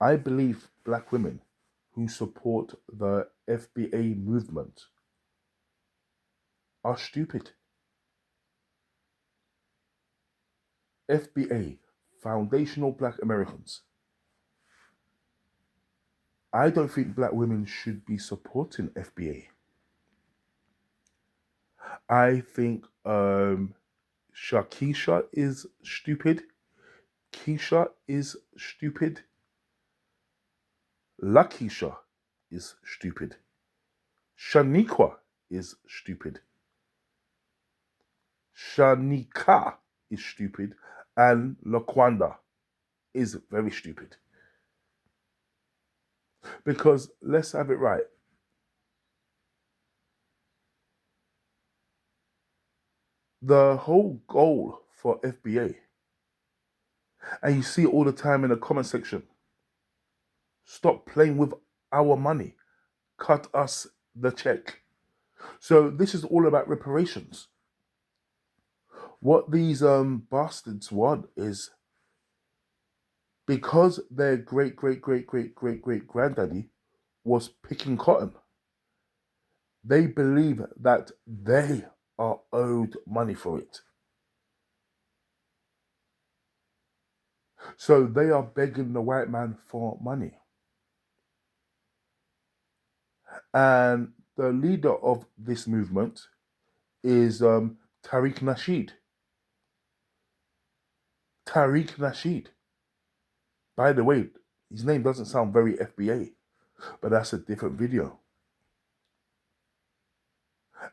I believe black women who support the FBA movement are stupid. FBA, Foundational Black Americans. I don't think black women should be supporting FBA. I think Shakisha is stupid. Keisha is stupid. Lakisha is stupid. Shaniqua is stupid. Shanika is stupid. And Laquanda is very stupid. Because let's have it right. The whole goal for FBA, and you see it all the time in the comment section, stop playing with our money. Cut us the check. So this is all about reparations. What these bastards want is, because their great great great great great great granddaddy was picking cotton, they believe that they are owed money for it. So they are begging the white man for money. And the leader of this movement is Tariq Nasheed. Tariq Nasheed. By the way, his name doesn't sound very FBA, but that's a different video.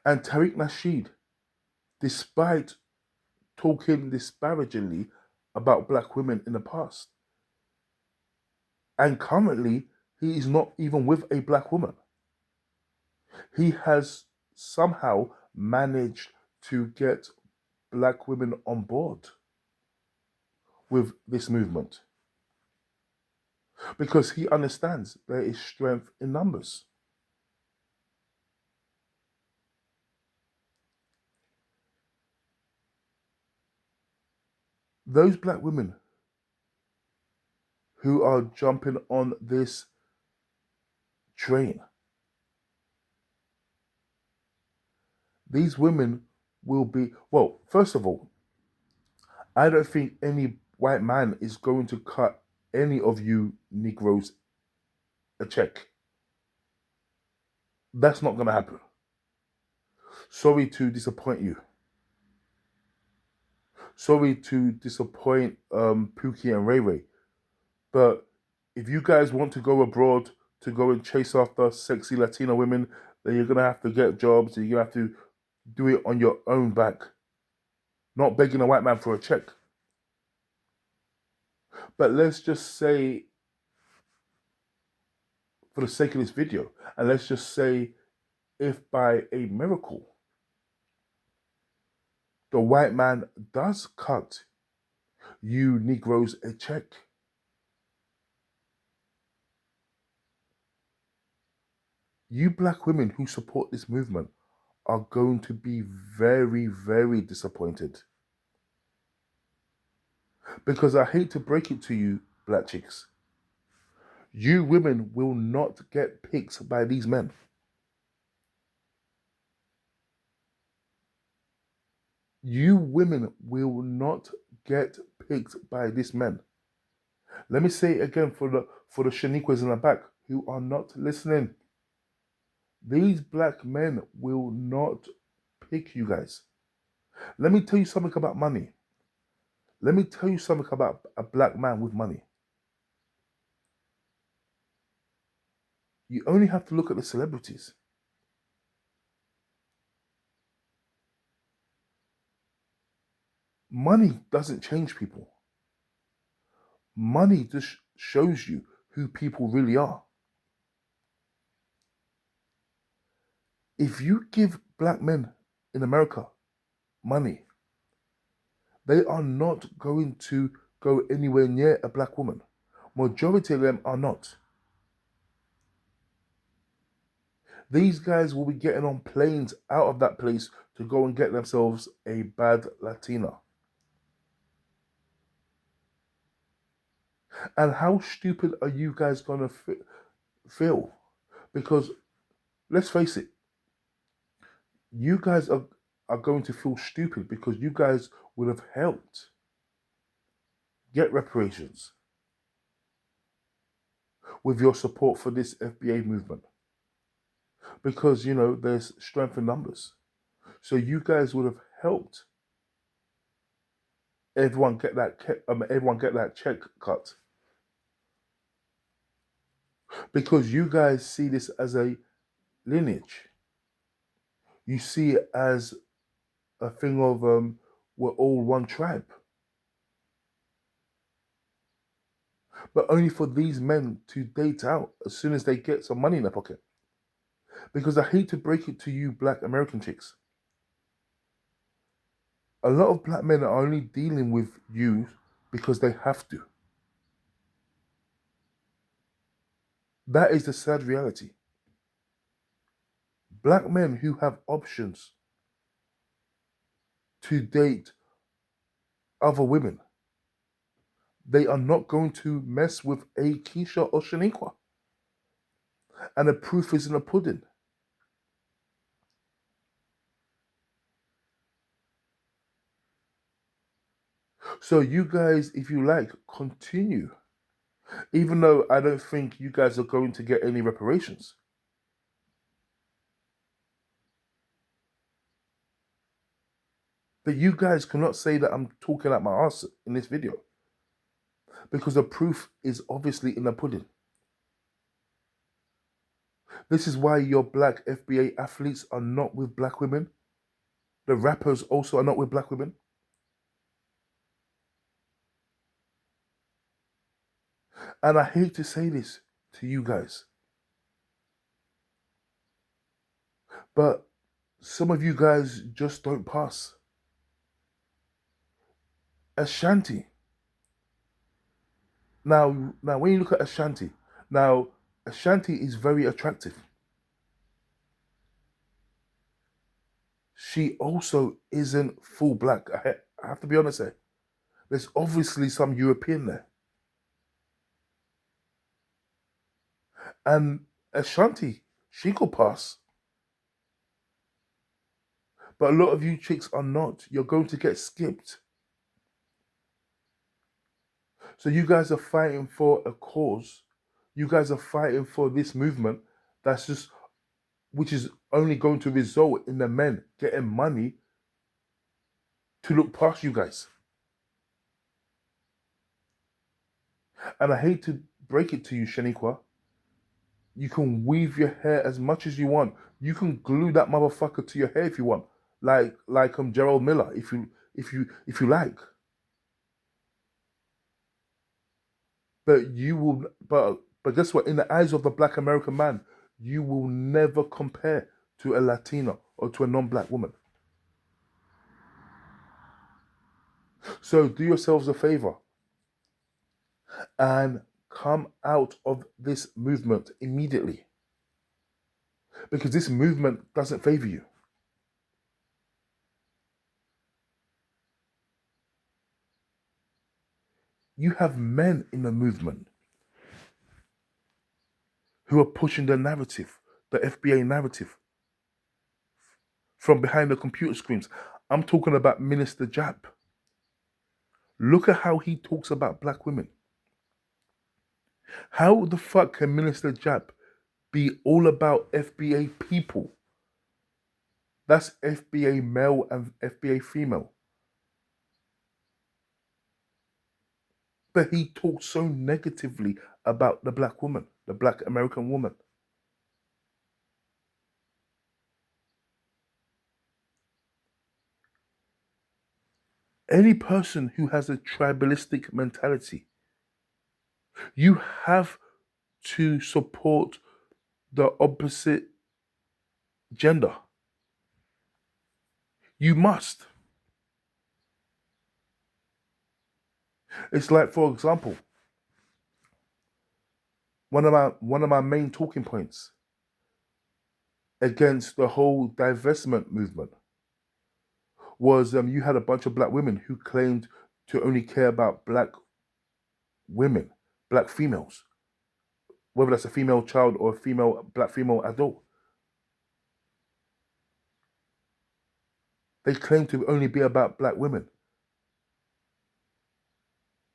And Tariq Nasheed, despite talking disparagingly about black women in the past, and currently he is not even with a black woman, he has somehow managed to get black women on board with this movement because he understands there is strength in numbers. Those black women who are jumping on this train, these women will be, well, first of all, I don't think any white man is going to cut any of you Negroes a check. That's not going to happen. Sorry to disappoint you. Sorry to disappoint Pookie and Ray Ray. But if you guys want to go abroad to go and chase after sexy Latina women, then you're going to have to get jobs. And you're going to have to do it on your own back. Not begging a white man for a check. But let's just say, for the sake of this video, and let's just say if by a miracle the white man does cut you Negroes a check, you black women who support this movement are going to be very, very disappointed. Because I hate to break it to you, black chicks, you women will not get picked by these men. You women will not get picked by these men. Let me say it again for the Shaniquas in the back who are not listening. These black men will not pick you guys. Let me tell you something about money. Let me tell you something about a black man with money. You only have to look at the celebrities. Money doesn't change people. Money just shows you who people really are. If you give black men in America money, they are not going to go anywhere near a black woman. Majority of them are not. These guys will be getting on planes out of that place to go and get themselves a bad Latina. And how stupid are you guys gonna feel? Because let's face it, you guys are going to feel stupid because you guys would have helped get reparations with your support for this FBA movement. Because there's strength in numbers. So you guys would have helped everyone get that check cut. Because you guys see this as a lineage. You see it as a thing of we're all one tribe. But only for these men to date out as soon as they get some money in their pocket. Because I hate to break it to you Black American chicks. A lot of black men are only dealing with you because they have to. That is the sad reality. Black men who have options to date other women, they are not going to mess with a Keisha or Shaniqua. And the proof is in the pudding. So you guys, if you like, continue. Even though I don't think you guys are going to get any reparations. But you guys cannot say that I'm talking out my ass in this video. Because the proof is obviously in the pudding. This is why your black FBA athletes are not with black women. The rappers also are not with black women. And I hate to say this to you guys, but some of you guys just don't pass. Ashanti. Now when you look at Ashanti, now Ashanti is very attractive. She also isn't full black. I have to be honest here. There's obviously some European there. And Ashanti, she could pass. But a lot of you chicks are not. You're going to get skipped. So you guys are fighting for a cause. You guys are fighting for this movement which is only going to result in the men getting money to look past you guys. And I hate to break it to you, Shaniqua. You can weave your hair as much as you want. You can glue that motherfucker to your hair if you want, like Gerald Miller, if you like. But you will. But guess what? In the eyes of the Black American man, you will never compare to a Latina or to a non-black woman. So do yourselves a favor and come out of this movement immediately. Because this movement doesn't favor you. You have men in the movement who are pushing the narrative, the FBA narrative, from behind the computer screens. I'm talking about Minister Jap. Look at how he talks about black women. How the fuck can Minister Jap be all about FBA people? That's FBA male and FBA female. But he talks so negatively about the black woman, the black American woman. Any person who has a tribalistic mentality, you have to support the opposite gender. You must. It's like, for example, one of my main talking points against the whole divestment movement was you had a bunch of black women who claimed to only care about black women, black females, whether that's a female child or a black female adult. They claim to only be about black women.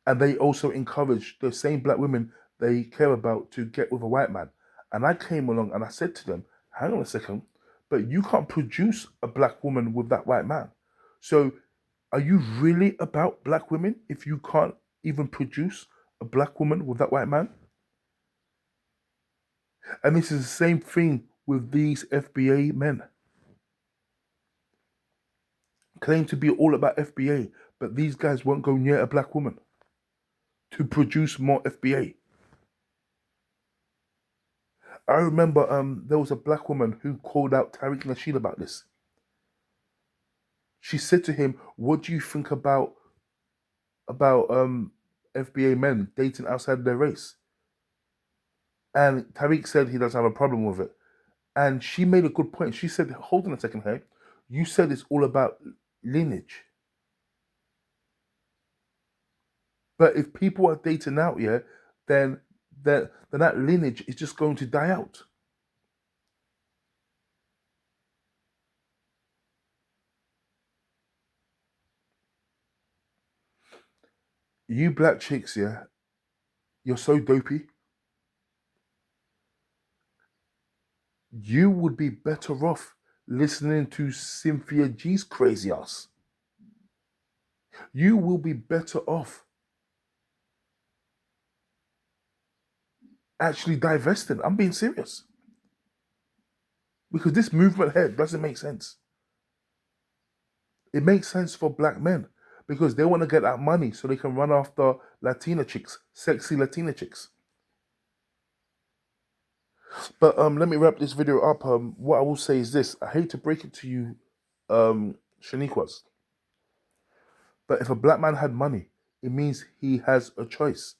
And they also encourage the same black women they care about to get with a white man. And I came along and I said to them, hang on a second, but you can't produce a black woman with that white man. So are you really about black women if you can't even produce a black woman with that white man? And this is the same thing with these FBA men. Claim to be all about FBA, but these guys won't go near a black woman to produce more FBA. I remember there was a black woman who called out Tariq Nasheed about this. She said to him, "What do you think about FBA men dating outside their race?" And Tariq said he doesn't have a problem with it. And she made a good point. She said, "Hold on a second, hey, you said it's all about lineage. But if people are dating out, yeah, then that lineage is just going to die out." You black chicks, yeah, you're so dopey. You would be better off listening to Cynthia G's crazy ass. You will be better off actually divesting. I'm being serious. Because this movement here doesn't make sense. It makes sense for black men because they want to get that money so they can run after Latina chicks, sexy Latina chicks. But let me wrap this video up. What I will say is this: I hate to break it to you, Shaniquas, but if a black man had money, it means he has a choice,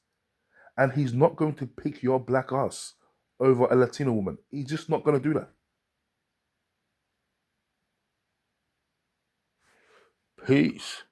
and he's not going to pick your black ass over a Latina woman. He's just not going to do that. Peace.